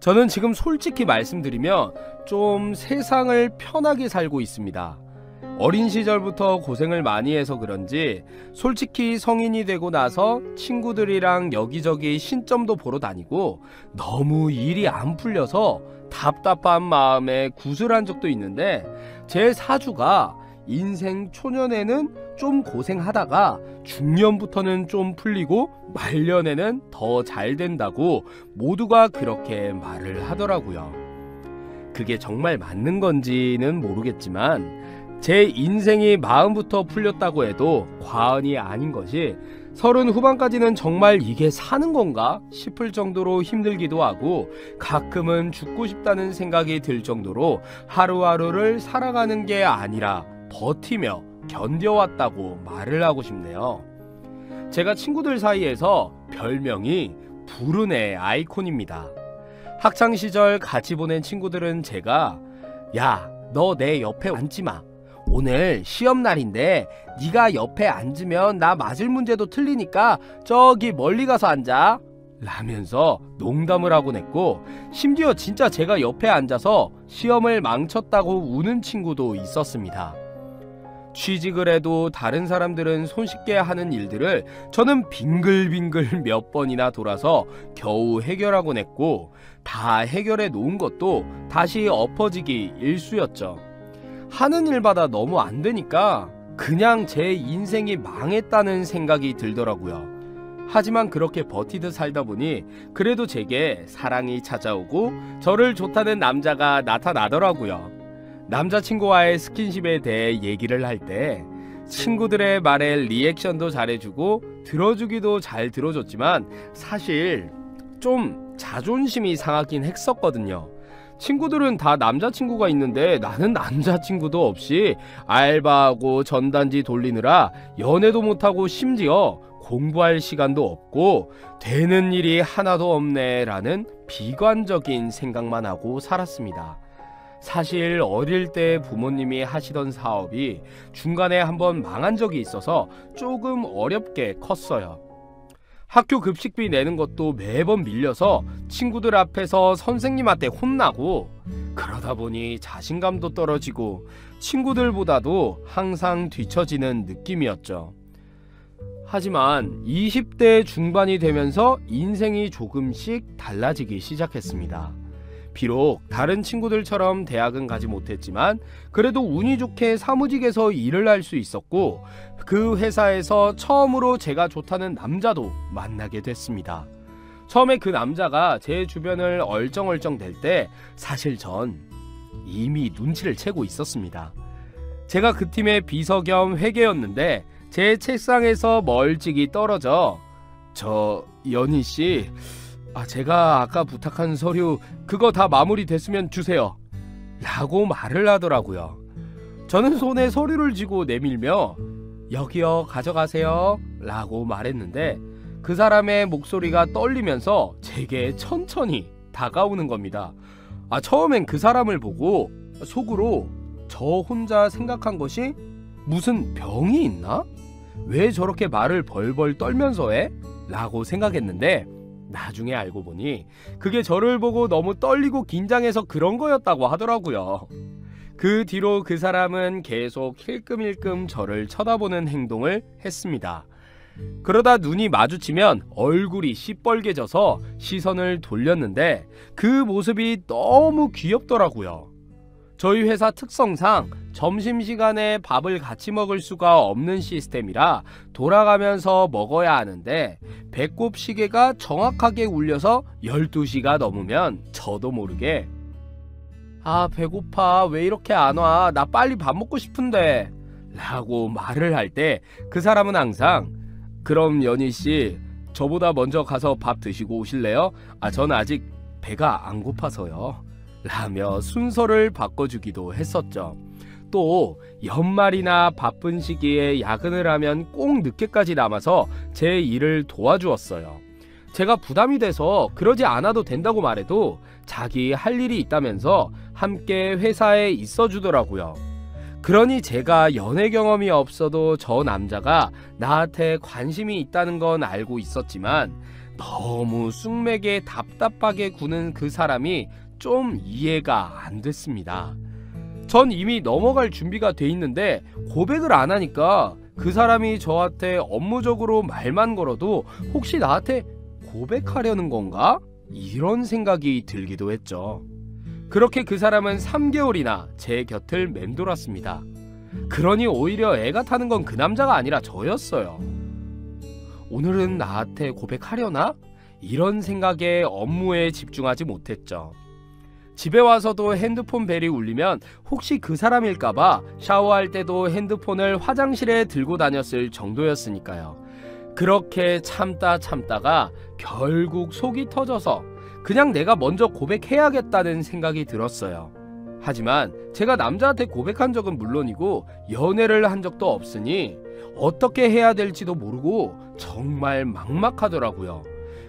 저는 지금 솔직히 말씀드리면 좀 세상을 편하게 살고 있습니다. 어린 시절부터 고생을 많이 해서 그런지 솔직히 성인이 되고 나서 친구들이랑 여기저기 신점도 보러 다니고 너무 일이 안 풀려서 답답한 마음에 구슬한 적도 있는데, 제 사주가 인생 초년에는 좀 고생하다가 중년부터는 좀 풀리고 말년에는 더 잘 된다고 모두가 그렇게 말을 하더라고요. 그게 정말 맞는 건지는 모르겠지만 제 인생이 마음부터 풀렸다고 해도 과언이 아닌 것이, 30 후반까지는 정말 이게 사는 건가 싶을 정도로 힘들기도 하고 가끔은 죽고 싶다는 생각이 들 정도로 하루하루를 살아가는 게 아니라 버티며 견뎌왔다고 말을 하고 싶네요. 제가 친구들 사이에서 별명이 불운의 아이콘입니다. 학창시절 같이 보낸 친구들은 제가 "야, 너 내 옆에 앉지마. 오늘 시험날인데 네가 옆에 앉으면 나 맞을 문제도 틀리니까 저기 멀리 가서 앉아" 라면서 농담을 하곤 했고, 심지어 진짜 제가 옆에 앉아서 시험을 망쳤다고 우는 친구도 있었습니다. 취직을 해도 다른 사람들은 손쉽게 하는 일들을 저는 빙글빙글 몇 번이나 돌아서 겨우 해결하곤 했고, 다 해결해 놓은 것도 다시 엎어지기 일쑤였죠. 하는 일마다 너무 안 되니까 그냥 제 인생이 망했다는 생각이 들더라고요. 하지만 그렇게 버티듯 살다 보니 그래도 제게 사랑이 찾아오고 저를 좋다는 남자가 나타나더라고요. 남자친구와의 스킨십에 대해 얘기를 할 때 친구들의 말에 리액션도 잘해주고 들어주기도 잘 들어줬지만 사실 좀 자존심이 상하긴 했었거든요. 친구들은 다 남자친구가 있는데 나는 남자친구도 없이 알바하고 전단지 돌리느라 연애도 못하고 심지어 공부할 시간도 없고 되는 일이 하나도 없네 라는 비관적인 생각만 하고 살았습니다. 사실 어릴 때 부모님이 하시던 사업이 중간에 한번 망한 적이 있어서 조금 어렵게 컸어요. 학교 급식비 내는 것도 매번 밀려서 친구들 앞에서 선생님한테 혼나고, 그러다 보니 자신감도 떨어지고 친구들보다도 항상 뒤처지는 느낌이었죠. 하지만 20대 중반이 되면서 인생이 조금씩 달라지기 시작했습니다. 비록 다른 친구들처럼 대학은 가지 못했지만 그래도 운이 좋게 사무직에서 일을 할 수 있었고, 그 회사에서 처음으로 제가 좋다는 남자도 만나게 됐습니다. 처음에 그 남자가 제 주변을 얼쩡얼쩡 댈 때 사실 전 이미 눈치를 채고 있었습니다. 제가 그 팀의 비서 겸 회계였는데 제 책상에서 멀찍이 떨어져 "저 연희씨, 제가 아까 부탁한 서류 그거 다 마무리됐으면 주세요" 라고 말을 하더라고요. 저는 손에 서류를 쥐고 내밀며 "여기요, 가져가세요" 라고 말했는데 그 사람의 목소리가 떨리면서 제게 천천히 다가오는 겁니다. 처음엔 그 사람을 보고 속으로 저 혼자 생각한 것이 무슨 병이 있나? 왜 저렇게 말을 벌벌 떨면서 해? 라고 생각했는데 나중에 알고 보니 그게 저를 보고 너무 떨리고 긴장해서 그런 거였다고 하더라고요. 그 뒤로 그 사람은 계속 힐끔힐끔 저를 쳐다보는 행동을 했습니다. 그러다 눈이 마주치면 얼굴이 시뻘개져서 시선을 돌렸는데 그 모습이 너무 귀엽더라고요. 저희 회사 특성상 점심시간에 밥을 같이 먹을 수가 없는 시스템이라 돌아가면서 먹어야 하는데, 배꼽 시계가 정확하게 울려서 12시가 넘으면 저도 모르게 배고파, 왜 이렇게 안 와, 나 빨리 밥 먹고 싶은데 라고 말을 할 때 그 사람은 항상 "그럼 연희씨, 저보다 먼저 가서 밥 드시고 오실래요? 전 아직 배가 안 고파서요" 라며 순서를 바꿔주기도 했었죠. 또 연말이나 바쁜 시기에 야근을 하면 꼭 늦게까지 남아서 제 일을 도와주었어요. 제가 부담이 돼서 그러지 않아도 된다고 말해도 자기 할 일이 있다면서 함께 회사에 있어 주더라고요. 그러니 제가 연애 경험이 없어도 저 남자가 나한테 관심이 있다는 건 알고 있었지만 너무 쑥맥에 답답하게 구는 그 사람이 좀 이해가 안 됐습니다. 전 이미 넘어갈 준비가 돼 있는데 고백을 안 하니까 그 사람이 저한테 업무적으로 말만 걸어도 혹시 나한테 고백하려는 건가? 이런 생각이 들기도 했죠. 그렇게 그 사람은 3개월이나 제 곁을 맴돌았습니다. 그러니 오히려 애가 타는 건 그 남자가 아니라 저였어요. 오늘은 나한테 고백하려나? 이런 생각에 업무에 집중하지 못했죠. 집에 와서도 핸드폰 벨이 울리면 혹시 그 사람일까봐 샤워할 때도 핸드폰을 화장실에 들고 다녔을 정도였으니까요. 그렇게 참다가 결국 속이 터져서 그냥 내가 먼저 고백해야겠다는 생각이 들었어요. 하지만 제가 남자한테 고백한 적은 물론이고 연애를 한 적도 없으니 어떻게 해야 될지도 모르고 정말 막막하더라고요.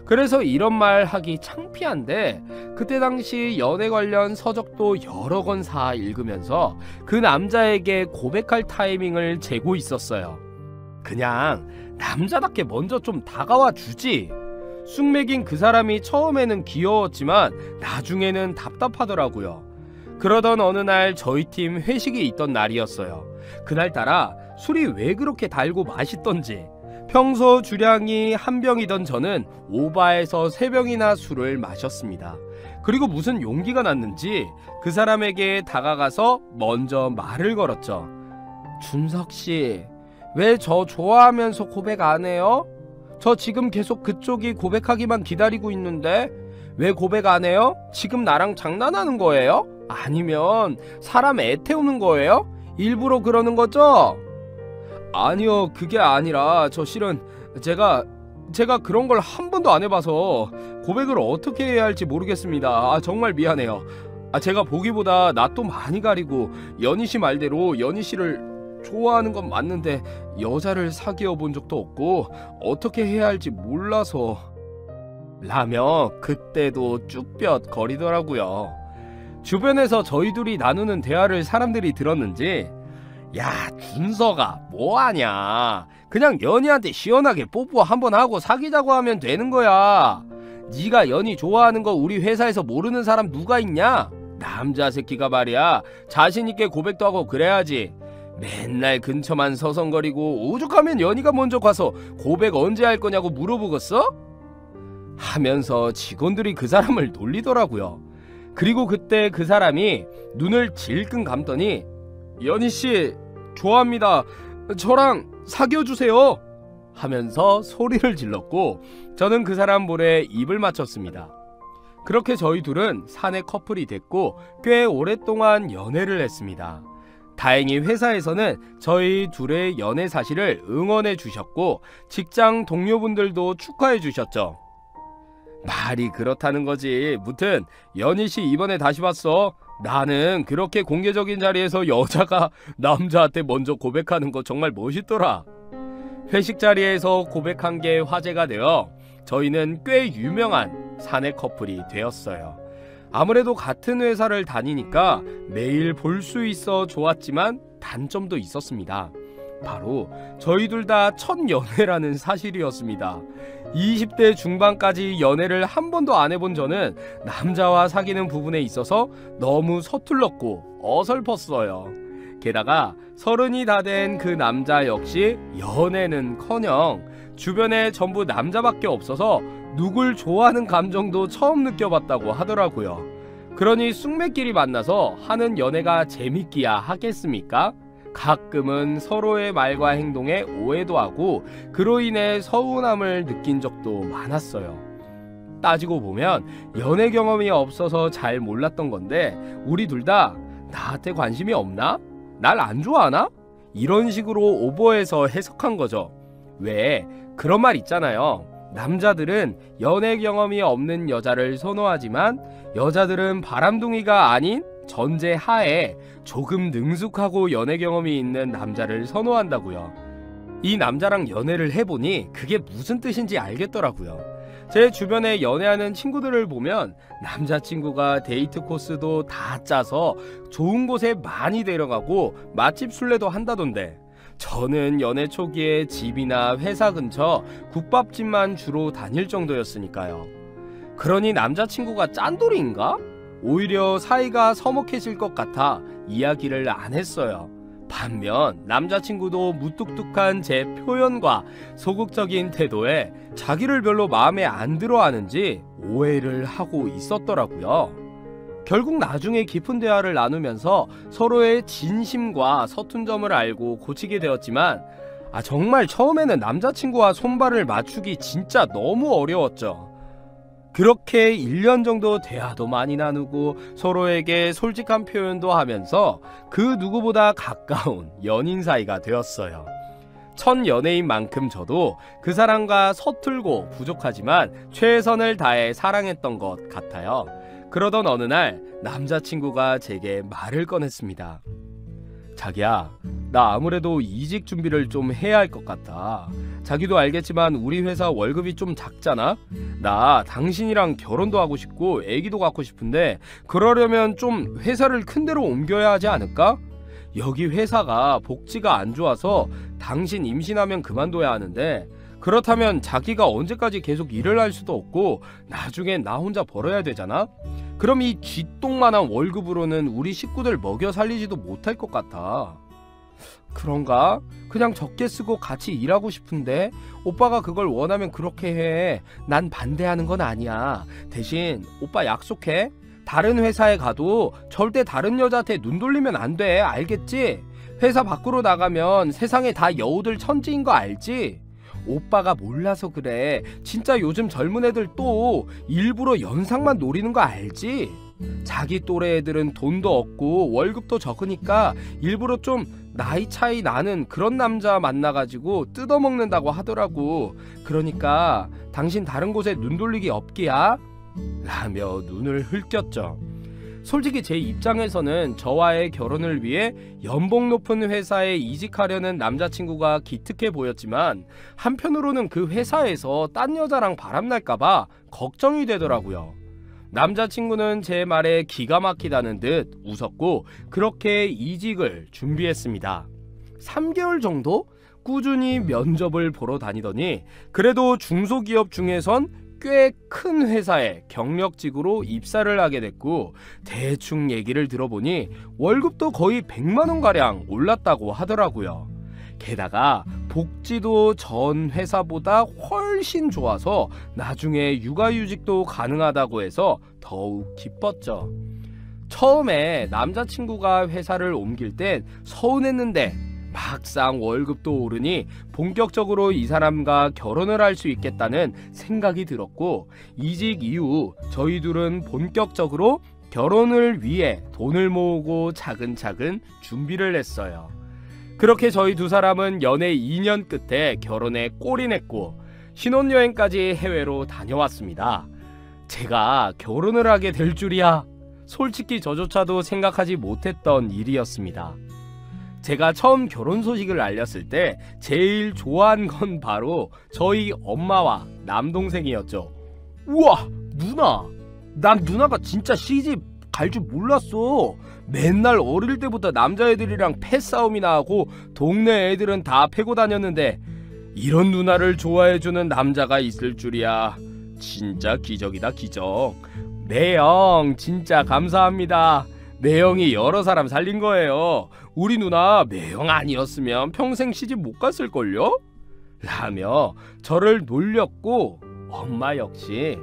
그래서 이런 말 하기 창피한데 그때 당시 연애 관련 서적도 여러 권 사 읽으면서 그 남자에게 고백할 타이밍을 재고 있었어요. 그냥 남자답게 먼저 좀 다가와 주지. 쑥맥인 그 사람이 처음에는 귀여웠지만 나중에는 답답하더라고요. 그러던 어느 날 저희 팀 회식이 있던 날이었어요. 그날따라 술이 왜 그렇게 달고 맛있던지 평소 주량이 한 병이던 저는 오바해서 3병이나 술을 마셨습니다. 그리고 무슨 용기가 났는지 그 사람에게 다가가서 먼저 말을 걸었죠. 준석씨, 왜 저 좋아하면서 고백 안 해요? 저 지금 계속 그쪽이 고백하기만 기다리고 있는데 왜 고백 안 해요? 지금 나랑 장난하는 거예요? 아니면 사람 애 태우는 거예요? 일부러 그러는 거죠? 아니요, 그게 아니라 저 실은 제가 그런 걸 한 번도 안 해봐서 고백을 어떻게 해야 할지 모르겠습니다. 정말 미안해요. 제가 보기보다 낯도 많이 가리고 연희씨 말대로 연희씨를 좋아하는 건 맞는데 여자를 사귀어 본 적도 없고 어떻게 해야 할지 몰라서 라며 그때도 쭈뼛 거리더라고요. 주변에서 저희 둘이 나누는 대화를 사람들이 들었는지 야, 준서가 뭐하냐, 그냥 연희한테 시원하게 뽀뽀 한번 하고 사귀자고 하면 되는 거야. 네가 연희 좋아하는 거 우리 회사에서 모르는 사람 누가 있냐? 남자 새끼가 말이야 자신있게 고백도 하고 그래야지. 맨날 근처만 서성거리고 오죽하면 연희가 먼저 가서 고백 언제 할 거냐고 물어보겠어? 하면서 직원들이 그 사람을 놀리더라고요. 그리고 그때 그 사람이 눈을 질끈 감더니 연희씨 좋아합니다. 저랑 사귀어주세요. 하면서 소리를 질렀고 저는 그 사람 볼에 입을 맞췄습니다. 그렇게 저희 둘은 사내 커플이 됐고 꽤 오랫동안 연애를 했습니다. 다행히 회사에서는 저희 둘의 연애 사실을 응원해 주셨고 직장 동료분들도 축하해 주셨죠. 말이 그렇다는 거지. 무튼 연희씨 이번에 다시 봤어. 나는 그렇게 공개적인 자리에서 여자가 남자한테 먼저 고백하는 거 정말 멋있더라. 회식 자리에서 고백한 게 화제가 되어 저희는 꽤 유명한 사내 커플이 되었어요. 아무래도 같은 회사를 다니니까 매일 볼 수 있어 좋았지만 단점도 있었습니다. 바로 저희 둘 다 첫 연애라는 사실이었습니다. 20대 중반까지 연애를 한 번도 안 해본 저는 남자와 사귀는 부분에 있어서 너무 서툴렀고 어설펐어요. 게다가 30이 다 된 그 남자 역시 연애는커녕 주변에 전부 남자밖에 없어서 누굴 좋아하는 감정도 처음 느껴봤다고 하더라고요. 그러니 쑥맥끼리 만나서 하는 연애가 재밌기야 하겠습니까? 가끔은 서로의 말과 행동에 오해도 하고 그로 인해 서운함을 느낀 적도 많았어요. 따지고 보면 연애 경험이 없어서 잘 몰랐던 건데 우리 둘 다 나한테 관심이 없나? 날 안 좋아하나? 이런 식으로 오버해서 해석한 거죠. 왜 그런 말 있잖아요. 남자들은 연애 경험이 없는 여자를 선호하지만 여자들은 바람둥이가 아닌 전제 하에 조금 능숙하고 연애 경험이 있는 남자를 선호한다고요. 이 남자랑 연애를 해보니 그게 무슨 뜻인지 알겠더라고요. 제 주변에 연애하는 친구들을 보면 남자친구가 데이트 코스도 다 짜서 좋은 곳에 많이 데려가고 맛집 순례도 한다던데 저는 연애 초기에 집이나 회사 근처 국밥집만 주로 다닐 정도였으니까요. 그러니 남자친구가 짠돌이인가? 오히려 사이가 서먹해질 것 같아 이야기를 안 했어요. 반면 남자친구도 무뚝뚝한 제 표현과 소극적인 태도에 자기를 별로 마음에 안 들어 하는지 오해를 하고 있었더라고요. 결국 나중에 깊은 대화를 나누면서 서로의 진심과 서툰 점을 알고 고치게 되었지만 정말 처음에는 남자친구와 손발을 맞추기 진짜 너무 어려웠죠. 그렇게 1년 정도 대화도 많이 나누고 서로에게 솔직한 표현도 하면서 그 누구보다 가까운 연인 사이가 되었어요. 첫 연애인 만큼 저도 그 사람과 서툴고 부족하지만 최선을 다해 사랑했던 것 같아요. 그러던 어느 날 남자친구가 제게 말을 꺼냈습니다. 자기야, 나 아무래도 이직 준비를 좀 해야 할 것 같아. 자기도 알겠지만 우리 회사 월급이 좀 작잖아? 나 당신이랑 결혼도 하고 싶고 애기도 갖고 싶은데 그러려면 좀 회사를 큰 데로 옮겨야 하지 않을까? 여기 회사가 복지가 안 좋아서 당신 임신하면 그만둬야 하는데 그렇다면 자기가 언제까지 계속 일을 할 수도 없고 나중엔 나 혼자 벌어야 되잖아? 그럼 이 쥐똥만한 월급으로는 우리 식구들 먹여 살리지도 못할 것 같아. 그런가? 그냥 적게 쓰고 같이 일하고 싶은데 오빠가 그걸 원하면 그렇게 해. 난 반대하는 건 아니야. 대신 오빠 약속해. 다른 회사에 가도 절대 다른 여자한테 눈 돌리면 안 돼. 알겠지? 회사 밖으로 나가면 세상에 다 여우들 천지인 거 알지? 오빠가 몰라서 그래. 진짜 요즘 젊은 애들 또 일부러 연상만 노리는 거 알지? 자기 또래 애들은 돈도 없고 월급도 적으니까 일부러 좀 나이 차이 나는 그런 남자 만나가지고 뜯어먹는다고 하더라고. 그러니까 당신 다른 곳에 눈 돌리기 없기야? 라며 눈을 흘겼죠. 솔직히 제 입장에서는 저와의 결혼을 위해 연봉 높은 회사에 이직하려는 남자친구가 기특해 보였지만 한편으로는 그 회사에서 딴 여자랑 바람날까봐 걱정이 되더라고요. 남자친구는 제 말에 기가 막히다는 듯 웃었고 그렇게 이직을 준비했습니다. 3개월 정도 꾸준히 면접을 보러 다니더니 그래도 중소기업 중에선 꽤 큰 회사에 경력직으로 입사를 하게 됐고 대충 얘기를 들어보니 월급도 거의 100만원가량 올랐다고 하더라고요. 게다가 복지도 전 회사보다 훨씬 좋아서 나중에 육아휴직도 가능하다고 해서 더욱 기뻤죠. 처음에 남자친구가 회사를 옮길 땐 서운했는데 막상 월급도 오르니 본격적으로 이 사람과 결혼을 할 수 있겠다는 생각이 들었고 이직 이후 저희 둘은 본격적으로 결혼을 위해 돈을 모으고 차근차근 준비를 했어요. 그렇게 저희 두 사람은 연애 2년 끝에 결혼에 골인했고 신혼여행까지 해외로 다녀왔습니다. 제가 결혼을 하게 될 줄이야. 솔직히 저조차도 생각하지 못했던 일이었습니다. 제가 처음 결혼 소식을 알렸을 때 제일 좋아한 건 바로 저희 엄마와 남동생이었죠. 우와, 누나! 난 누나가 진짜 시집 갈 줄 몰랐어. 맨날 어릴 때부터 남자애들이랑 패싸움이나 하고 동네 애들은 다 패고 다녔는데 이런 누나를 좋아해주는 남자가 있을 줄이야. 진짜 기적이다, 기적. 네 형, 진짜 감사합니다. 매형이 여러 사람 살린 거예요. 우리 누나 매형 아니었으면 평생 시집 못 갔을걸요? 라며 저를 놀렸고 엄마 역시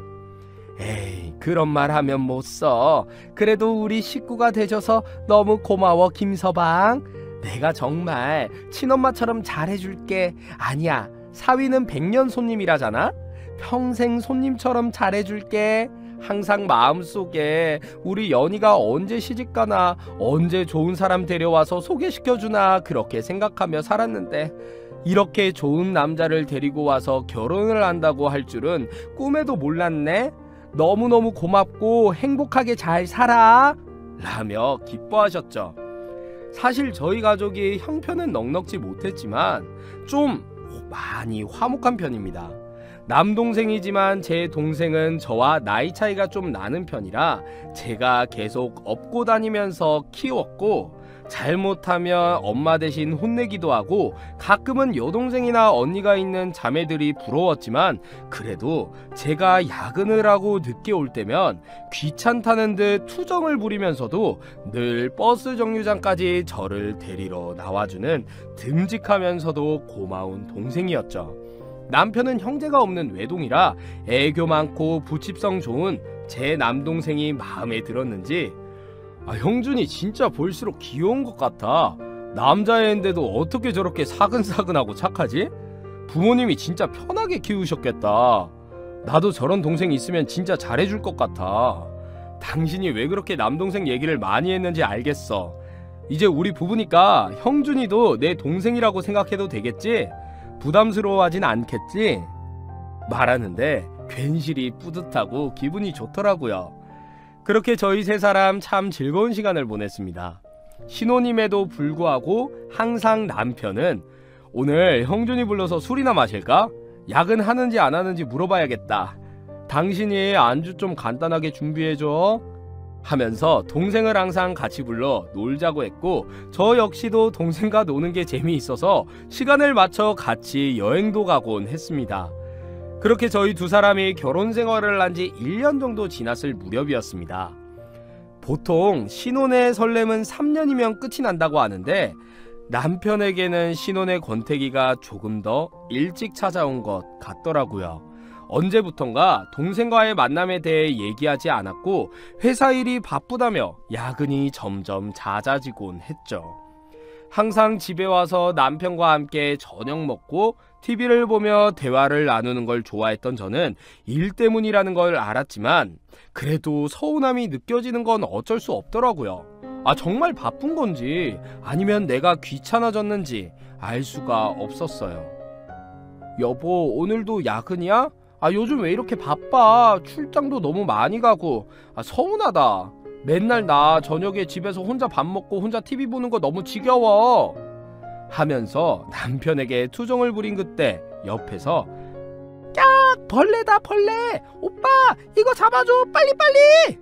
에이, 그런 말 하면 못 써. 그래도 우리 식구가 되셔서 너무 고마워, 김서방. 내가 정말 친엄마처럼 잘해줄게. 아니야, 사위는 100년 손님이라잖아. 평생 손님처럼 잘해줄게. 항상 마음속에 우리 연희가 언제 시집가나, 언제 좋은 사람 데려와서 소개시켜주나 그렇게 생각하며 살았는데 이렇게 좋은 남자를 데리고 와서 결혼을 한다고 할 줄은 꿈에도 몰랐네. 너무너무 고맙고 행복하게 잘 살아. 라며 기뻐하셨죠. 사실 저희 가족이 형편은 넉넉지 못했지만 좀 많이 화목한 편입니다. 남동생이지만 제 동생은 저와 나이 차이가 좀 나는 편이라 제가 계속 업고 다니면서 키웠고 잘못하면 엄마 대신 혼내기도 하고 가끔은 여동생이나 언니가 있는 자매들이 부러웠지만 그래도 제가 야근을 하고 늦게 올 때면 귀찮다는 듯 투정을 부리면서도 늘 버스 정류장까지 저를 데리러 나와주는 듬직하면서도 고마운 동생이었죠. 남편은 형제가 없는 외동이라 애교 많고 부칩성 좋은 제 남동생이 마음에 들었는지 형준이 진짜 볼수록 귀여운 것 같아. 남자애인데도 어떻게 저렇게 사근사근하고 착하지? 부모님이 진짜 편하게 키우셨겠다. 나도 저런 동생 있으면 진짜 잘해줄 것 같아. 당신이 왜 그렇게 남동생 얘기를 많이 했는지 알겠어. 이제 우리 부부니까 형준이도 내 동생이라고 생각해도 되겠지? 부담스러워하진 않겠지? 말하는데 괜시리 뿌듯하고 기분이 좋더라고요. 그렇게 저희 세 사람 참 즐거운 시간을 보냈습니다. 신혼임에도 불구하고 항상 남편은 오늘 형준이 불러서 술이나 마실까? 야근하는지 안 하는지 물어봐야겠다. 당신이 안주 좀 간단하게 준비해줘 하면서 동생을 항상 같이 불러 놀자고 했고 저 역시도 동생과 노는 게 재미있어서 시간을 맞춰 같이 여행도 가곤 했습니다. 그렇게 저희 두 사람이 결혼 생활을 한 지 1년 정도 지났을 무렵이었습니다. 보통 신혼의 설렘은 3년이면 끝이 난다고 하는데 남편에게는 신혼의 권태기가 조금 더 일찍 찾아온 것 같더라고요. 언제부턴가 동생과의 만남에 대해 얘기하지 않았고 회사 일이 바쁘다며 야근이 점점 잦아지곤 했죠. 항상 집에 와서 남편과 함께 저녁 먹고 TV를 보며 대화를 나누는 걸 좋아했던 저는 일 때문이라는 걸 알았지만 그래도 서운함이 느껴지는 건 어쩔 수 없더라고요. 정말 바쁜 건지 아니면 내가 귀찮아졌는지 알 수가 없었어요. 여보, 오늘도 야근이야? 요즘 왜 이렇게 바빠? 출장도 너무 많이 가고 서운하다. 맨날 나 저녁에 집에서 혼자 밥 먹고 혼자 TV 보는 거 너무 지겨워 하면서 남편에게 투정을 부린 그때 옆에서 깍! 벌레다 벌레! 오빠 이거 잡아줘 빨리빨리!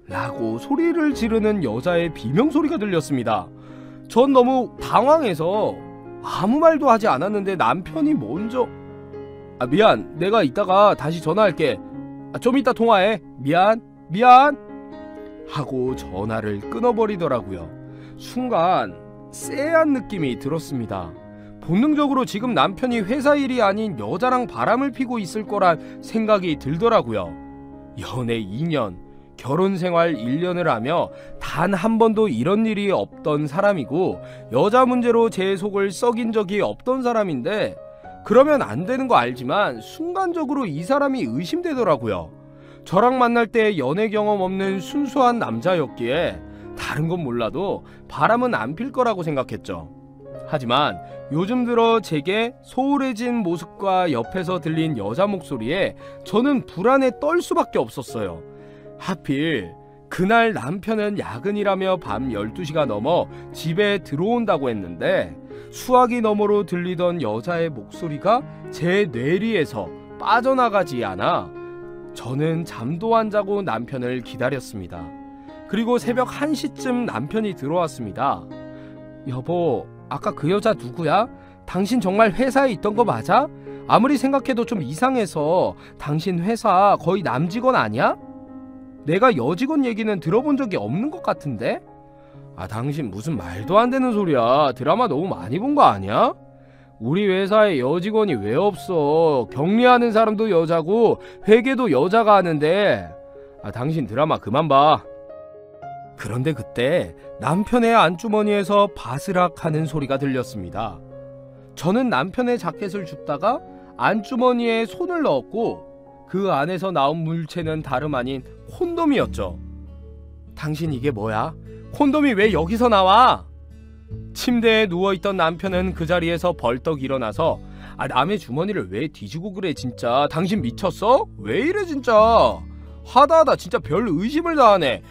라고 소리를 지르는 여자의 비명소리가 들렸습니다. 전 너무 당황해서 아무 말도 하지 않았는데 남편이 먼저 미안, 내가 이따가 다시 전화할게. 좀 이따 통화해. 미안 하고 전화를 끊어버리더라고요. 순간 쎄한 느낌이 들었습니다. 본능적으로 지금 남편이 회사 일이 아닌 여자랑 바람을 피고 있을 거란 생각이 들더라고요. 연애 2년, 결혼 생활 1년을 하며 단 한 번도 이런 일이 없던 사람이고 여자 문제로 제 속을 썩인 적이 없던 사람인데 그러면 안 되는 거 알지만 순간적으로 이 사람이 의심되더라고요. 저랑 만날 때 연애 경험 없는 순수한 남자였기에 다른 건 몰라도 바람은 안 필 거라고 생각했죠. 하지만 요즘 들어 제게 소홀해진 모습과 옆에서 들린 여자 목소리에 저는 불안에 떨 수밖에 없었어요. 하필 그날 남편은 야근이라며 밤 12시가 넘어 집에 들어온다고 했는데 수화기 너머로 들리던 여자의 목소리가 제 뇌리에서 빠져나가지 않아 저는 잠도 안 자고 남편을 기다렸습니다. 그리고 새벽 1시쯤 남편이 들어왔습니다. 여보, 아까 그 여자 누구야? 당신 정말 회사에 있던 거 맞아? 아무리 생각해도 좀 이상해서 당신 회사 거의 남직원 아니야? 내가 여직원 얘기는 들어본 적이 없는 것 같은데? 당신 무슨 말도 안 되는 소리야. 드라마 너무 많이 본 거 아니야? 우리 회사에 여직원이 왜 없어? 격리하는 사람도 여자고 회계도 여자가 하는데 당신 드라마 그만 봐. 그런데 그때 남편의 안주머니에서 바스락 하는 소리가 들렸습니다. 저는 남편의 자켓을 줍다가 안주머니에 손을 넣었고 그 안에서 나온 물체는 다름 아닌 콘돔이었죠. 당신 이게 뭐야? 콘돔이 왜 여기서 나와? 침대에 누워있던 남편은 그 자리에서 벌떡 일어나서 남의 주머니를 왜 뒤지고 그래 진짜. 당신 미쳤어? 왜 이래 진짜. 하다하다 진짜 별 의심을 다 하네.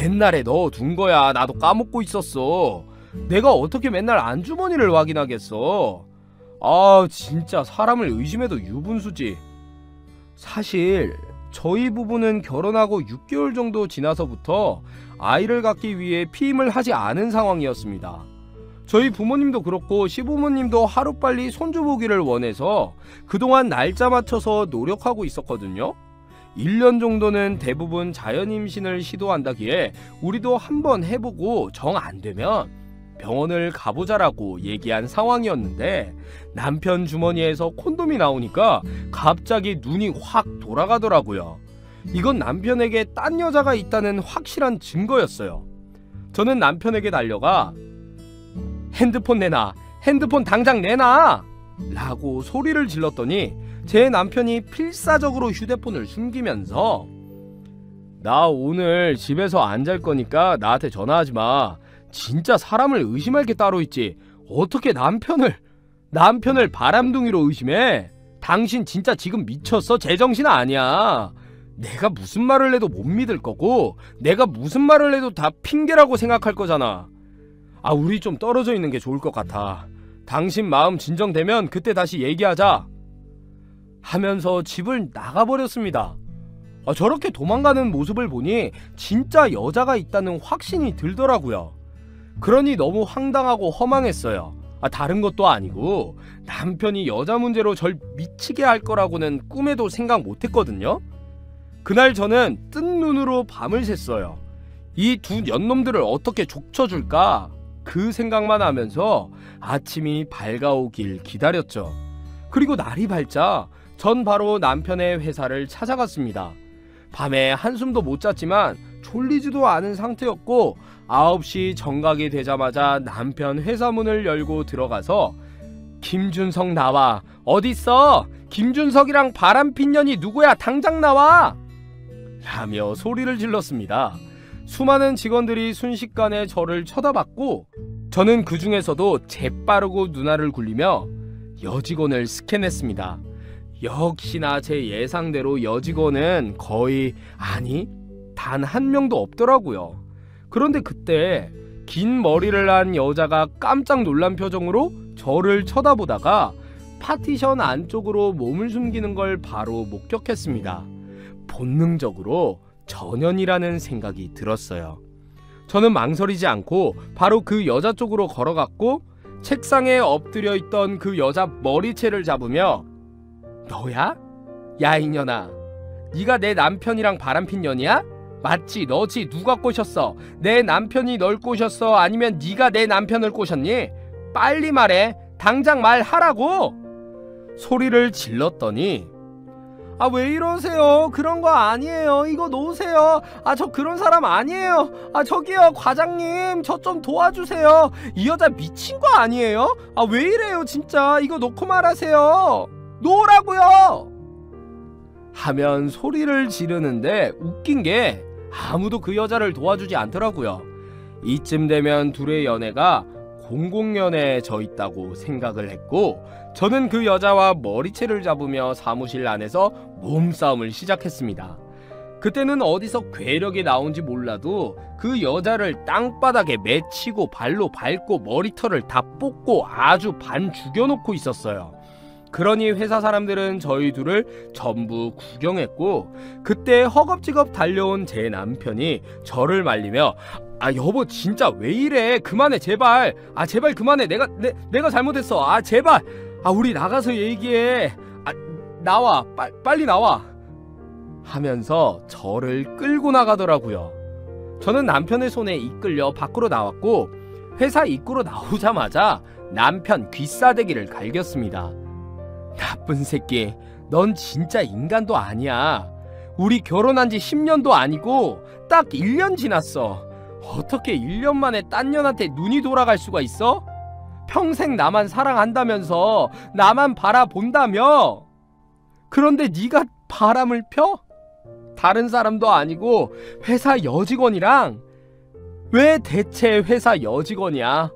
옛날에 넣어둔 거야. 나도 까먹고 있었어. 내가 어떻게 맨날 안주머니를 확인하겠어. 진짜 사람을 의심해도 유분수지. 사실 저희 부부는 결혼하고 6개월 정도 지나서부터 아이를 갖기 위해 피임을 하지 않은 상황이었습니다. 저희 부모님도 그렇고 시부모님도 하루빨리 손주 보기를 원해서 그동안 날짜 맞춰서 노력하고 있었거든요. 1년 정도는 대부분 자연 임신을 시도한다기에 우리도 한번 해보고 정 안 되면 병원을 가보자라고 얘기한 상황이었는데, 남편 주머니에서 콘돔이 나오니까 갑자기 눈이 확 돌아가더라고요. 이건 남편에게 딴 여자가 있다는 확실한 증거였어요. 저는 남편에게 달려가 핸드폰 내놔, 핸드폰 당장 내놔 라고 소리를 질렀더니 제 남편이 필사적으로 휴대폰을 숨기면서 나 오늘 집에서 안 잘 거니까 나한테 전화하지 마. 진짜 사람을 의심할 게 따로 있지. 어떻게 남편을 바람둥이로 의심해? 당신 진짜 지금 미쳤어? 제정신 아니야. 내가 무슨 말을 해도 못 믿을 거고 내가 무슨 말을 해도 다 핑계라고 생각할 거잖아. 우리 좀 떨어져 있는 게 좋을 것 같아. 당신 마음 진정되면 그때 다시 얘기하자 하면서 집을 나가버렸습니다. 저렇게 도망가는 모습을 보니 진짜 여자가 있다는 확신이 들더라고요. 그러니 너무 황당하고 허망했어요. 다른 것도 아니고 남편이 여자 문제로 절 미치게 할 거라고는 꿈에도 생각 못했거든요. 그날 저는 뜬 눈으로 밤을 샜어요. 이 두 년놈들을 어떻게 족쳐줄까 그 생각만 하면서 아침이 밝아오길 기다렸죠. 그리고 날이 밝자 전 바로 남편의 회사를 찾아갔습니다. 밤에 한숨도 못 잤지만 졸리지도 않은 상태였고 9시 정각이 되자마자 남편 회사 문을 열고 들어가서 김준석 나와. 어딨어? 김준석이랑 바람핀 년이 누구야? 당장 나와! 라며 소리를 질렀습니다. 수많은 직원들이 순식간에 저를 쳐다봤고 저는 그 중에서도 재빠르고 눈알을 굴리며 여직원을 스캔했습니다. 역시나 제 예상대로 여직원은 거의 단 한 명도 없더라고요. 그런데 그때 긴 머리를 한 여자가 깜짝 놀란 표정으로 저를 쳐다보다가 파티션 안쪽으로 몸을 숨기는 걸 바로 목격했습니다. 본능적으로 전현이라는 생각이 들었어요. 저는 망설이지 않고 바로 그 여자 쪽으로 걸어갔고 책상에 엎드려 있던 그 여자 머리채를 잡으며 너야? 야 이년아, 네가 내 남편이랑 바람핀 년이야? 맞지, 너지. 누가 꼬셨어? 내 남편이 널 꼬셨어? 아니면 네가 내 남편을 꼬셨니? 빨리 말해. 당장 말하라고! 소리를 질렀더니 왜 이러세요? 그런 거 아니에요. 이거 놓으세요. 저 그런 사람 아니에요. 저기요 과장님, 저 좀 도와주세요. 이 여자 미친 거 아니에요? 왜 이래요 진짜. 이거 놓고 말하세요. 놓으라고요! 하면 소리를 지르는데 웃긴 게 아무도 그 여자를 도와주지 않더라고요. 이쯤 되면 둘의 연애가 공공연애에 져 있다고 생각을 했고 저는 그 여자와 머리채를 잡으며 사무실 안에서 몸싸움을 시작했습니다. 그때는 어디서 괴력이 나온지 몰라도 그 여자를 땅바닥에 맺히고 발로 밟고 머리털을 다 뽑고 아주 반 죽여놓고 있었어요. 그러니 회사 사람들은 저희 둘을 전부 구경했고 그때 허겁지겁 달려온 제 남편이 저를 말리며 여보 진짜 왜 이래? 그만해 제발. 제발 그만해. 내가 잘못했어. 제발. 우리 나가서 얘기해. 나와. 빨리 나와. 하면서 저를 끌고 나가더라고요. 저는 남편의 손에 이끌려 밖으로 나왔고 회사 입구로 나오자마자 남편 귀싸대기를 갈겼습니다. 나쁜 새끼, 넌 진짜 인간도 아니야. 우리 결혼한 지 10년도 아니고 딱 1년 지났어. 어떻게 1년 만에 딴 년한테 눈이 돌아갈 수가 있어? 평생 나만 사랑한다면서 나만 바라본다며. 그런데 네가 바람을 펴? 다른 사람도 아니고 회사 여직원이랑. 왜 대체 회사 여직원이야?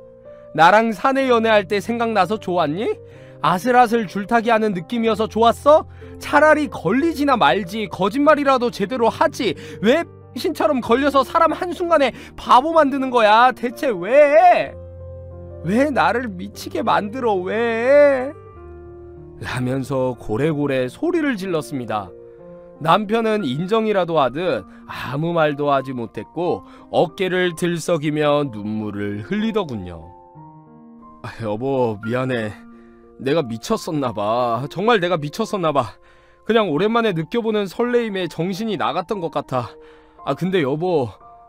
나랑 사내 연애할 때 생각나서 좋았니? 아슬아슬 줄타기 하는 느낌이어서 좋았어? 차라리 걸리지나 말지. 거짓말이라도 제대로 하지. 왜 신처럼 걸려서 사람 한순간에 바보 만드는 거야? 대체 왜? 왜 나를 미치게 만들어? 왜? 라면서 고래고래 소리를 질렀습니다. 남편은 인정이라도 하듯 아무 말도 하지 못했고 어깨를 들썩이며 눈물을 흘리더군요. 여보, 미안해. 내가 미쳤었나봐. 정말 내가 미쳤었나봐. 그냥 오랜만에 느껴보는 설레임에 정신이 나갔던 것 같아. 근데 여보,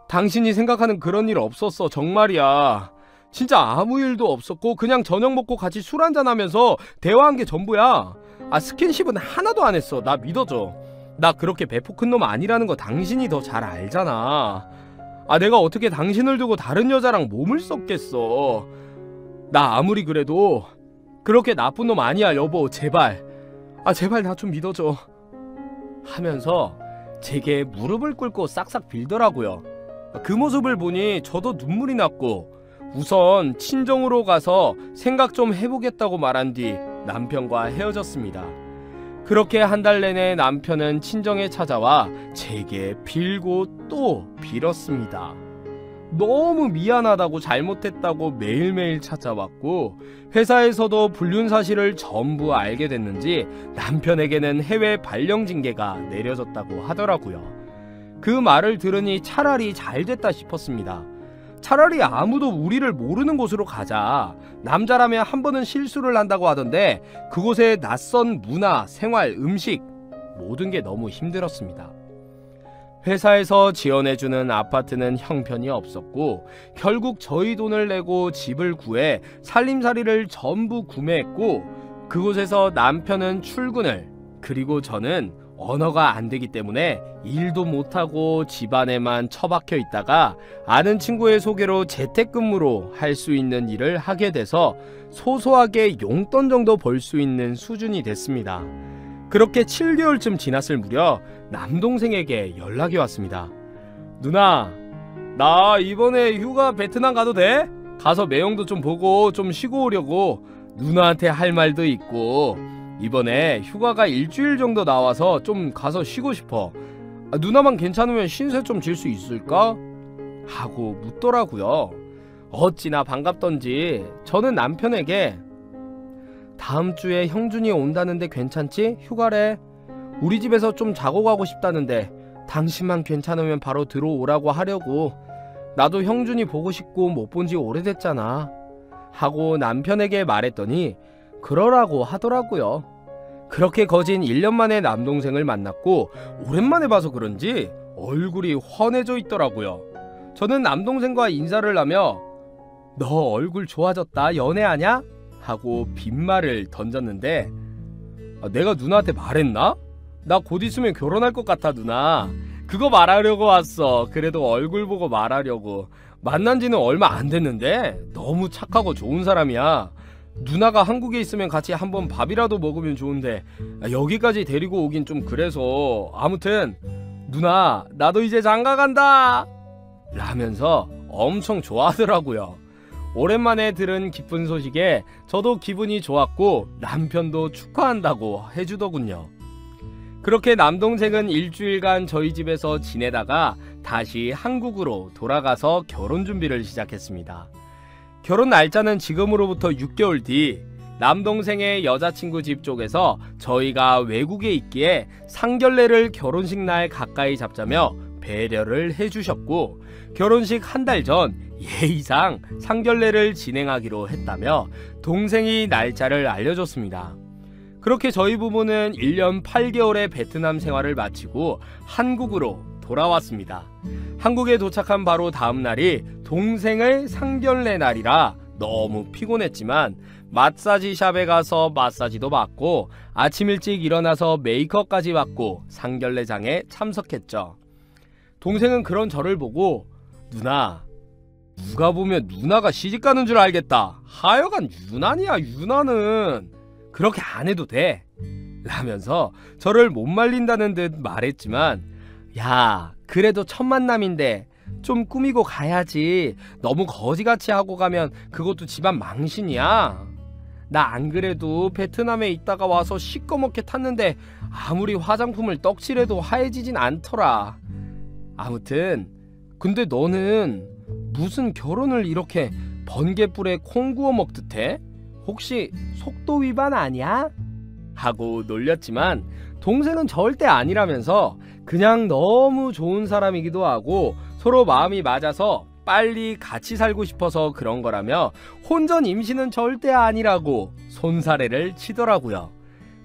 당신이 생각하는 그런 일 없었어. 정말이야. 진짜 아무 일도 없었고 그냥 저녁 먹고 같이 술 한잔하면서 대화한 게 전부야. 스킨십은 하나도 안 했어. 나 믿어줘. 나 그렇게 배포 큰 놈 아니라는 거 당신이 더 잘 알잖아. 내가 어떻게 당신을 두고 다른 여자랑 몸을 썼겠어. 나 아무리 그래도 그렇게 나쁜 놈 아니야. 여보, 제발. 제발 나 좀 믿어줘. 하면서 제게 무릎을 꿇고 싹싹 빌더라고요. 그 모습을 보니 저도 눈물이 났고 우선 친정으로 가서 생각 좀 해보겠다고 말한 뒤 남편과 헤어졌습니다. 그렇게 한 달 내내 남편은 친정에 찾아와 제게 빌고 또 빌었습니다. 너무 미안하다고 잘못했다고 매일매일 찾아왔고 회사에서도 불륜 사실을 전부 알게 됐는지 남편에게는 해외 발령 징계가 내려졌다고 하더라고요. 그 말을 들으니 차라리 잘 됐다 싶었습니다. 차라리 아무도 우리를 모르는 곳으로 가자. 남자라면 한 번은 실수를 한다고 하던데 그곳의 낯선 문화, 생활, 음식 모든 게 너무 힘들었습니다. 회사에서 지원해주는 아파트는 형편이 없었고 결국 저희 돈을 내고 집을 구해 살림살이를 전부 구매했고 그곳에서 남편은 출근을, 그리고 저는 언어가 안 되기 때문에 일도 못하고 집안에만 처박혀 있다가 아는 친구의 소개로 재택근무로 할 수 있는 일을 하게 돼서 소소하게 용돈 정도 벌 수 있는 수준이 됐습니다. 그렇게 7개월쯤 지났을 무렵 남동생에게 연락이 왔습니다. 누나, 나 이번에 휴가 베트남 가도 돼? 가서 매형도 좀 보고 좀 쉬고 오려고. 누나한테 할 말도 있고 이번에 휴가가 일주일 정도 나와서 좀 가서 쉬고 싶어. 누나만 괜찮으면 신세 좀 질 수 있을까? 하고 묻더라고요. 어찌나 반갑던지 저는 남편에게 다음 주에 형준이 온다는데 괜찮지? 휴가래. 우리 집에서 좀 자고 가고 싶다는데 당신만 괜찮으면 바로 들어오라고 하려고. 나도 형준이 보고 싶고 못 본 지 오래됐잖아. 하고 남편에게 말했더니 그러라고 하더라고요. 그렇게 거진 1년 만에 남동생을 만났고 오랜만에 봐서 그런지 얼굴이 환해져 있더라고요. 저는 남동생과 인사를 하며 너 얼굴 좋아졌다. 연애하냐? 하고 빈말을 던졌는데 내가 누나한테 말했나? 나 곧 있으면 결혼할 것 같아 누나. 그거 말하려고 왔어. 그래도 얼굴 보고 말하려고. 만난 지는 얼마 안 됐는데 너무 착하고 좋은 사람이야. 누나가 한국에 있으면 같이 한번 밥이라도 먹으면 좋은데 여기까지 데리고 오긴 좀 그래서. 아무튼 누나 나도 이제 장가 간다 라면서 엄청 좋아하더라고요. 오랜만에 들은 기쁜 소식에 저도 기분이 좋았고 남편도 축하한다고 해주더군요. 그렇게 남동생은 일주일간 저희 집에서 지내다가 다시 한국으로 돌아가서 결혼 준비를 시작했습니다. 결혼 날짜는 지금으로부터 6개월 뒤 남동생의 여자친구 집 쪽에서 저희가 외국에 있기에 상견례를 결혼식 날 가까이 잡자며 배려를 해주셨고 결혼식 한 달 전 예의상 상견례를 진행하기로 했다며 동생이 날짜를 알려줬습니다. 그렇게 저희 부부는 1년 8개월의 베트남 생활을 마치고 한국으로 돌아왔습니다. 한국에 도착한 바로 다음 날이 동생의 상견례 날이라 너무 피곤했지만 마사지 샵에 가서 마사지도 받고 아침 일찍 일어나서 메이크업까지 받고 상견례장에 참석했죠. 동생은 그런 저를 보고 누나, 누가 보면 누나가 시집가는 줄 알겠다. 하여간 유난이야 유나는. 그렇게 안 해도 돼 라면서 저를 못 말린다는 듯 말했지만 야 그래도 첫 만남인데 좀 꾸미고 가야지. 너무 거지같이 하고 가면 그것도 집안 망신이야. 나 안 그래도 베트남에 있다가 와서 시꺼멓게 탔는데 아무리 화장품을 떡칠해도 하얘지진 않더라. 아무튼 근데 너는 무슨 결혼을 이렇게 번개불에 콩 구워 먹듯 해? 혹시 속도 위반 아니야? 하고 놀렸지만 동생은 절대 아니라면서 그냥 너무 좋은 사람이기도 하고 서로 마음이 맞아서 빨리 같이 살고 싶어서 그런 거라며 혼전 임신은 절대 아니라고 손사래를 치더라고요.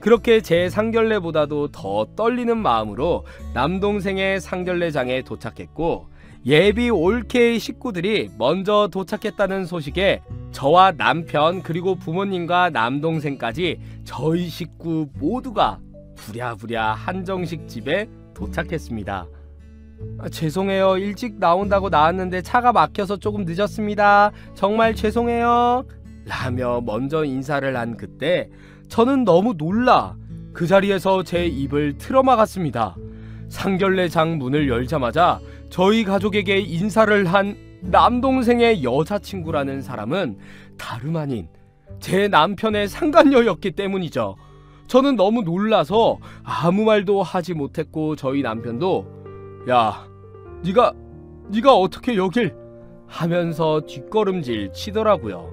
그렇게 제 상견례보다도 더 떨리는 마음으로 남동생의 상견례장에 도착했고, 예비 올케이 식구들이 먼저 도착했다는 소식에 저와 남편 그리고 부모님과 남동생까지 저희 식구 모두가 부랴부랴 한정식 집에 도착했습니다. 죄송해요. 일찍 나온다고 나왔는데 차가 막혀서 조금 늦었습니다. 정말 죄송해요. 라며 먼저 인사를 한 그때 저는 너무 놀라 그 자리에서 제 입을 틀어막았습니다. 상견례장 문을 열자마자 저희 가족에게 인사를 한 남동생의 여자친구라는 사람은 다름 아닌 제 남편의 상간녀였기 때문이죠. 저는 너무 놀라서 아무 말도 하지 못했고 저희 남편도 야, 네가 어떻게 여길 하면서 뒷걸음질 치더라고요.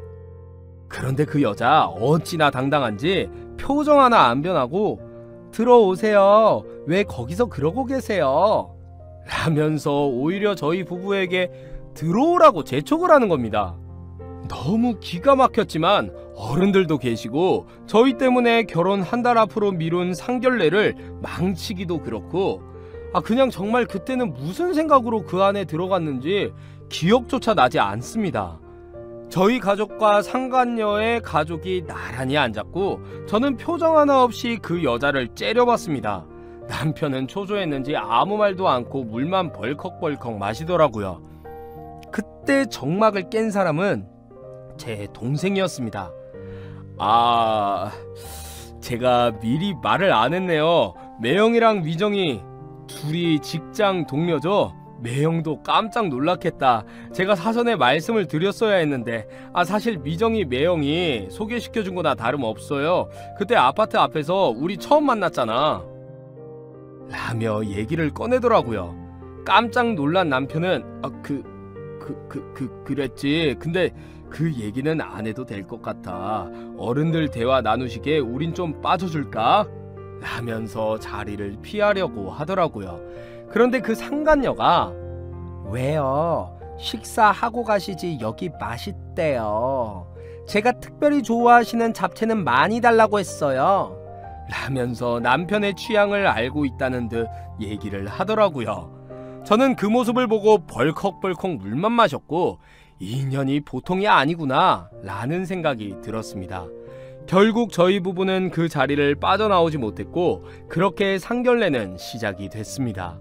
그런데 그 여자 어찌나 당당한지 표정 하나 안 변하고 들어오세요. 왜 거기서 그러고 계세요? 라면서 오히려 저희 부부에게 들어오라고 재촉을 하는 겁니다. 너무 기가 막혔지만 어른들도 계시고 저희 때문에 결혼 한 달 앞으로 미룬 상견례를 망치기도 그렇고 그냥 정말 그때는 무슨 생각으로 그 안에 들어갔는지 기억조차 나지 않습니다. 저희 가족과 상간녀의 가족이 나란히 앉았고 저는 표정 하나 없이 그 여자를 째려봤습니다. 남편은 초조했는지 아무 말도 않고 물만 벌컥벌컥 마시더라고요. 그때 정막을 깬 사람은 제 동생이었습니다. 제가 미리 말을 안 했네요. 매형이랑 미정이 둘이 직장 동료죠? 매형도 깜짝 놀랐겠다. 제가 사전에 말씀을 드렸어야 했는데 사실 미정이 매형이 소개시켜준 거나 다름없어요. 그때 아파트 앞에서 우리 처음 만났잖아. 라며 얘기를 꺼내더라고요. 깜짝 놀란 남편은 그랬지. 근데 그 얘기는 안 해도 될 것 같아. 어른들 대화 나누시게 우린 좀 빠져줄까? 라면서 자리를 피하려고 하더라고요. 그런데 그 상간녀가 왜요? 식사하고 가시지 여기 맛있대요. 제가 특별히 좋아하시는 잡채는 많이 달라고 했어요. 라면서 남편의 취향을 알고 있다는 듯 얘기를 하더라고요. 저는 그 모습을 보고 벌컥벌컥 물만 마셨고 인연이 보통이 아니구나 라는 생각이 들었습니다. 결국 저희 부부는 그 자리를 빠져나오지 못했고 그렇게 상견례는 시작이 됐습니다.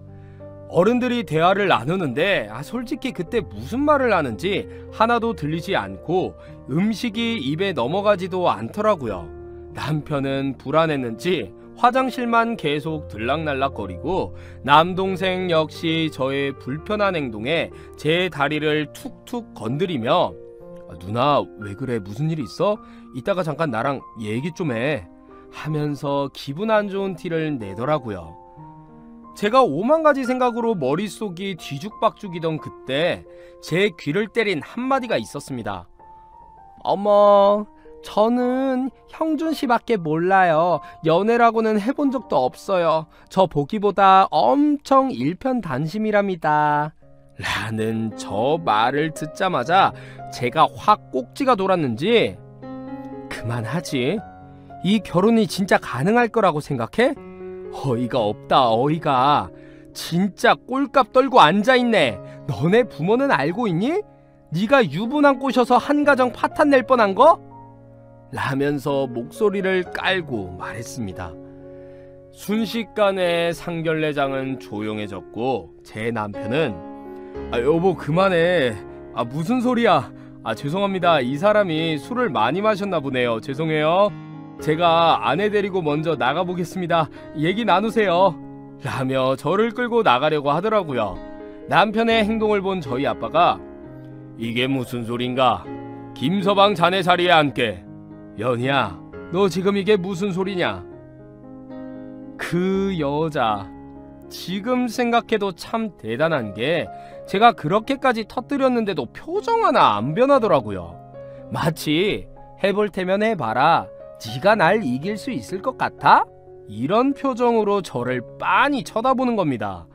어른들이 대화를 나누는데 솔직히 그때 무슨 말을 하는지 하나도 들리지 않고 음식이 입에 넘어가지도 않더라고요. 남편은 불안했는지 화장실만 계속 들락날락거리고 남동생 역시 저의 불편한 행동에 제 다리를 툭툭 건드리며 누나 왜 그래? 무슨 일 있어? 이따가 잠깐 나랑 얘기 좀 해 하면서 기분 안 좋은 티를 내더라고요. 제가 오만 가지 생각으로 머릿속이 뒤죽박죽이던 그때 제 귀를 때린 한마디가 있었습니다. 어머, 저는 형준 씨밖에 몰라요. 연애라고는 해본 적도 없어요. 저 보기보다 엄청 일편단심이랍니다. 라는 저 말을 듣자마자 제가 확 꼭지가 돌았는지 그만하지. 이 결혼이 진짜 가능할 거라고 생각해? 어이가 없다. 어이가. 진짜 꼴값 떨고 앉아있네. 너네 부모는 알고 있니? 네가 유부남 꼬셔서 한 가정 파탄 낼 뻔한 거? 라면서 목소리를 깔고 말했습니다. 순식간에 상견례장은 조용해졌고 제 남편은 여보 그만해. 무슨 소리야. 죄송합니다. 이 사람이 술을 많이 마셨나 보네요. 죄송해요. 제가 아내 데리고 먼저 나가보겠습니다. 얘기 나누세요. 라며 저를 끌고 나가려고 하더라고요. 남편의 행동을 본 저희 아빠가 이게 무슨 소린가? 김서방 자네 자리에 앉게. 연희야, 너 지금 이게 무슨 소리냐? 그 여자 지금 생각해도 참 대단한 게 제가 그렇게까지 터뜨렸는데도 표정 하나 안 변하더라고요. 마치 해볼 테면 해봐라. 네가 날 이길 수 있을 것 같아? 이런 표정으로 저를 빤히 쳐다보는 겁니다.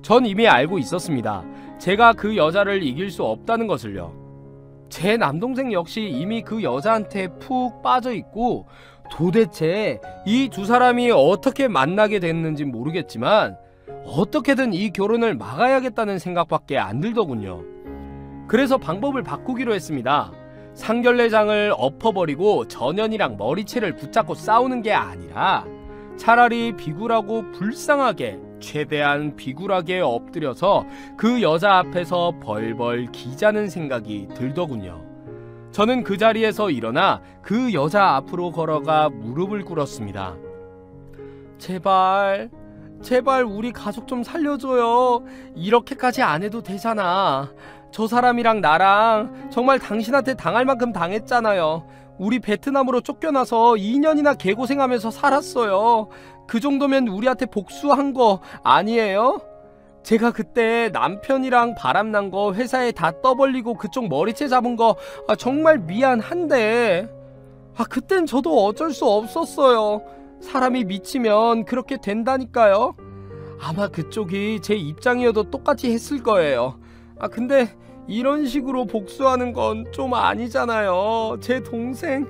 전 이미 알고 있었습니다. 제가 그 여자를 이길 수 없다는 것을요. 제 남동생 역시 이미 그 여자한테 푹 빠져있고, 도대체 이 두 사람이 어떻게 만나게 됐는지 모르겠지만 어떻게든 이 결혼을 막아야겠다는 생각밖에 안 들더군요. 그래서 방법을 바꾸기로 했습니다. 상견례장을 엎어버리고 전현이랑 머리채를 붙잡고 싸우는 게 아니라 차라리 비굴하고 불쌍하게, 최대한 비굴하게 엎드려서 그 여자 앞에서 벌벌 기자는 생각이 들더군요. 저는 그 자리에서 일어나 그 여자 앞으로 걸어가 무릎을 꿇었습니다. 제발 우리 가족 좀 살려줘요. 이렇게까지 안 해도 되잖아. 저 사람이랑 나랑 정말 당신한테 당할 만큼 당했잖아요. 우리 베트남으로 쫓겨나서 2년이나 개고생하면서 살았어요. 그 정도면 우리한테 복수한 거 아니에요? 제가 그때 남편이랑 바람난 거 회사에 다 떠벌리고 그쪽 머리채 잡은 거 정말 미안한데, 그땐 저도 어쩔 수 없었어요. 사람이 미치면 그렇게 된다니까요. 아마 그쪽이 제 입장이어도 똑같이 했을 거예요. 근데 이런 식으로 복수하는 건 좀 아니잖아요. 제 동생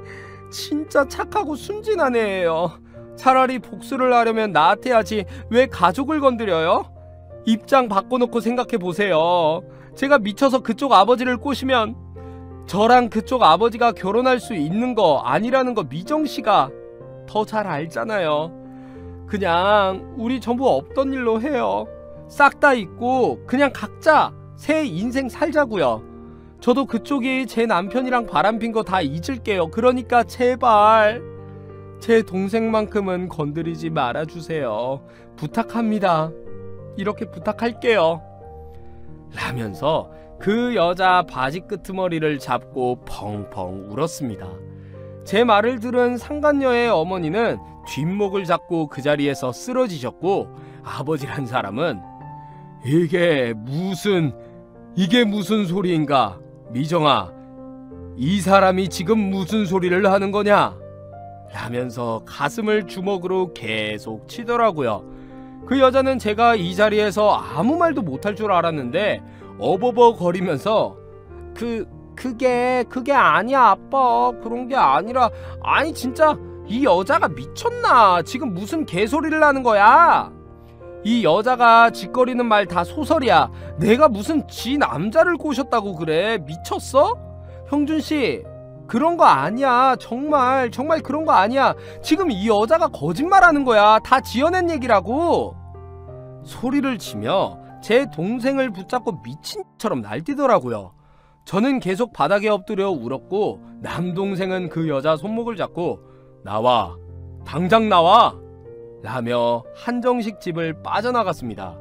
진짜 착하고 순진한 애예요. 차라리 복수를 하려면 나한테 하지 왜 가족을 건드려요? 입장 바꿔놓고 생각해보세요. 제가 미쳐서 그쪽 아버지를 꼬시면 저랑 그쪽 아버지가 결혼할 수 있는 거 아니라는 거 미정씨가 더 잘 알잖아요. 그냥 우리 전부 없던 일로 해요. 싹 다 잊고 그냥 각자 새 인생 살자고요. 저도 그쪽이 제 남편이랑 바람핀 거 다 잊을게요. 그러니까 제발 제 동생만큼은 건드리지 말아주세요. 부탁합니다. 이렇게 부탁할게요. 라면서 그 여자 바지 끄트머리를 잡고 펑펑 울었습니다. 제 말을 들은 상간녀의 어머니는 뒷목을 잡고 그 자리에서 쓰러지셨고, 아버지란 사람은 이게 무슨 소리인가? 미정아, 이 사람이 지금 무슨 소리를 하는 거냐? 라면서 가슴을 주먹으로 계속 치더라고요. 그 여자는 제가 이 자리에서 아무 말도 못할 줄 알았는데 어버버거리면서 그게 아니야 아빠, 그런 게 아니라, 아니 진짜 이 여자가 미쳤나? 지금 무슨 개소리를 하는 거야? 이 여자가 짓거리는 말 다 소설이야. 내가 무슨 지 남자를 꼬셨다고 그래? 미쳤어? 형준씨, 그런 거 아니야. 정말 그런 거 아니야. 지금 이 여자가 거짓말하는 거야. 다 지어낸 얘기라고. 소리를 치며 제 동생을 붙잡고 미친처럼 날뛰더라고요. 저는 계속 바닥에 엎드려 울었고, 남동생은 그 여자 손목을 잡고 나와, 당장 나와! 라며 한정식 집을 빠져나갔습니다.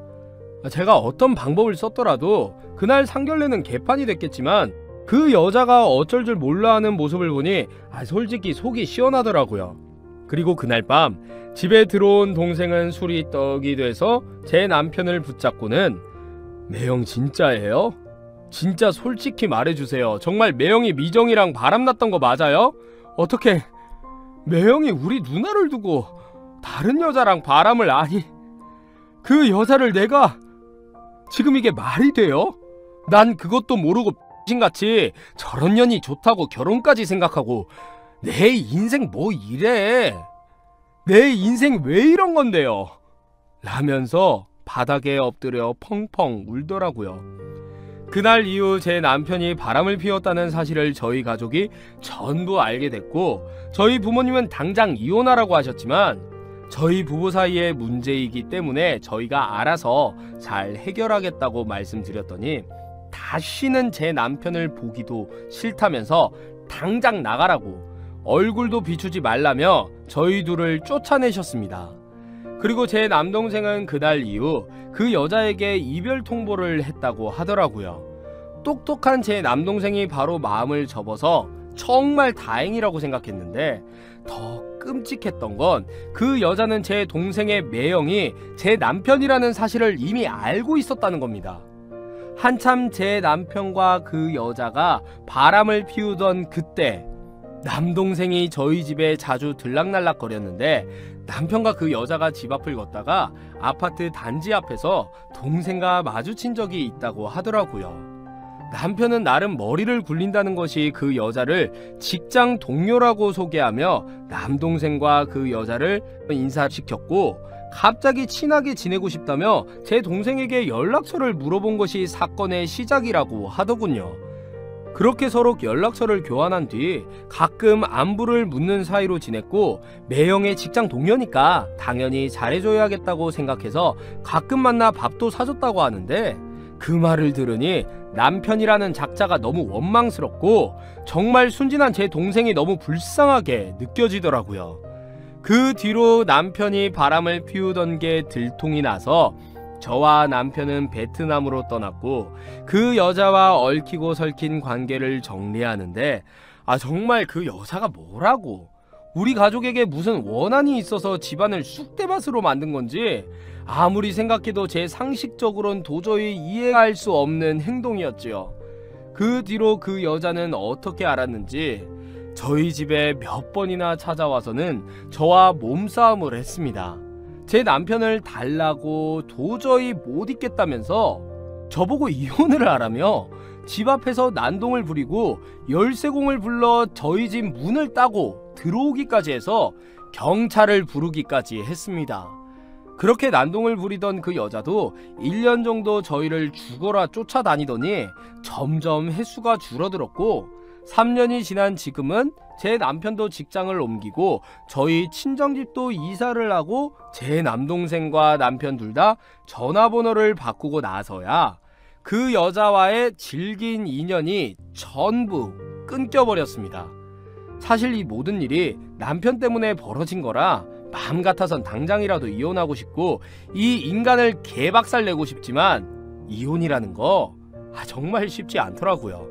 제가 어떤 방법을 썼더라도 그날 상견례는 개판이 됐겠지만 그 여자가 어쩔 줄 몰라 하는 모습을 보니 솔직히 속이 시원하더라고요. 그리고 그날 밤 집에 들어온 동생은 술이 떡이 돼서 제 남편을 붙잡고는 매형 진짜예요? 진짜 솔직히 말해주세요. 정말 매형이 미정이랑 바람났던 거 맞아요? 어떻게 매형이 우리 누나를 두고 다른 여자랑 바람을, 아니 그 여자를 내가 지금 이게 말이 돼요? 난 그것도 모르고 X같이 저런 년이 좋다고 결혼까지 생각하고 내 인생 뭐 이래? 내 인생 왜 이런 건데요? 라면서 바닥에 엎드려 펑펑 울더라고요. 그날 이후 제 남편이 바람을 피웠다는 사실을 저희 가족이 전부 알게 됐고, 저희 부모님은 당장 이혼하라고 하셨지만 저희 부부 사이의 문제이기 때문에 저희가 알아서 잘 해결하겠다고 말씀드렸더니 다시는 제 남편을 보기도 싫다면서 당장 나가라고, 얼굴도 비추지 말라며 저희 둘을 쫓아내셨습니다. 그리고 제 남동생은 그날 이후 그 여자에게 이별 통보를 했다고 하더라고요. 똑똑한 제 남동생이 바로 마음을 접어서 정말 다행이라고 생각했는데, 더 끔찍했던 건 그 여자는 제 동생의 매형이 제 남편이라는 사실을 이미 알고 있었다는 겁니다. 한참 제 남편과 그 여자가 바람을 피우던 그때 남동생이 저희 집에 자주 들락날락 거렸는데 남편과 그 여자가 집 앞을 걷다가 아파트 단지 앞에서 동생과 마주친 적이 있다고 하더라고요. 남편은 나름 머리를 굴린다는 것이 그 여자를 직장 동료라고 소개하며 남동생과 그 여자를 인사시켰고, 갑자기 친하게 지내고 싶다며 제 동생에게 연락처를 물어본 것이 사건의 시작이라고 하더군요. 그렇게 서로 연락처를 교환한 뒤 가끔 안부를 묻는 사이로 지냈고, 매형의 직장 동료니까 당연히 잘해줘야겠다고 생각해서 가끔 만나 밥도 사줬다고 하는데, 그 말을 들으니 남편이라는 작자가 너무 원망스럽고 정말 순진한 제 동생이 너무 불쌍하게 느껴지더라고요. 그 뒤로 남편이 바람을 피우던 게 들통이 나서 저와 남편은 베트남으로 떠났고, 그 여자와 얽히고 설킨 관계를 정리하는데, 정말 그 여자가 뭐라고, 우리 가족에게 무슨 원한이 있어서 집안을 쑥대밭으로 만든 건지 아무리 생각해도 제 상식적으론 도저히 이해할 수 없는 행동이었지요. 그 뒤로 그 여자는 어떻게 알았는지 저희 집에 몇 번이나 찾아와서는 저와 몸싸움을 했습니다. 제 남편을 달라고 도저히 못 있겠다면서 저보고 이혼을 하라며 집 앞에서 난동을 부리고 열쇠공을 불러 저희 집 문을 따고 들어오기까지 해서 경찰을 부르기까지 했습니다. 그렇게 난동을 부리던 그 여자도 1년 정도 저희를 죽어라 쫓아다니더니 점점 횟수가 줄어들었고, 3년이 지난 지금은 제 남편도 직장을 옮기고 저희 친정집도 이사를 하고 제 남동생과 남편 둘 다 전화번호를 바꾸고 나서야 그 여자와의 질긴 인연이 전부 끊겨버렸습니다. 사실 이 모든 일이 남편 때문에 벌어진 거라 마음 같아선 당장이라도 이혼하고 싶고 이 인간을 개박살내고 싶지만, 이혼이라는 거 정말 쉽지 않더라고요.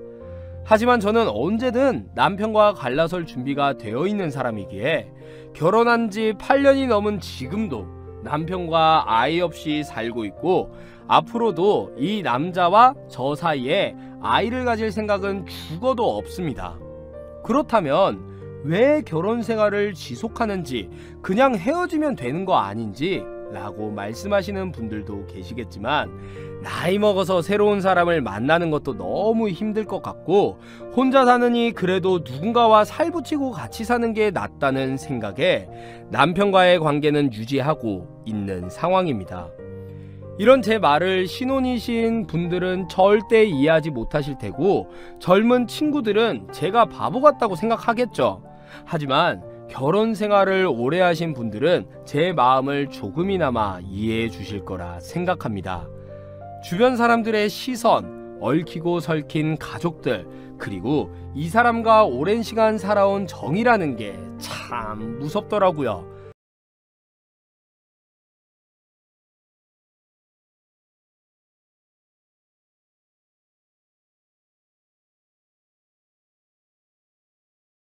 하지만 저는 언제든 남편과 갈라설 준비가 되어 있는 사람이기에 결혼한 지 8년이 넘은 지금도 남편과 아이 없이 살고 있고, 앞으로도 이 남자와 저 사이에 아이를 가질 생각은 죽어도 없습니다. 그렇다면 왜 결혼 생활을 지속하는지, 그냥 헤어지면 되는 거 아닌지 라고 말씀하시는 분들도 계시겠지만, 나이 먹어서 새로운 사람을 만나는 것도 너무 힘들 것 같고 혼자 사느니 그래도 누군가와 살붙이고 같이 사는 게 낫다는 생각에 남편과의 관계는 유지하고 있는 상황입니다. 이런 제 말을 신혼이신 분들은 절대 이해하지 못하실 테고, 젊은 친구들은 제가 바보 같다고 생각하겠죠. 하지만 결혼 생활을 오래 하신 분들은 제 마음을 조금이나마 이해해 주실 거라 생각합니다. 주변 사람들의 시선, 얽히고 설킨 가족들, 그리고 이 사람과 오랜 시간 살아온 정이라는 게 참 무섭더라고요.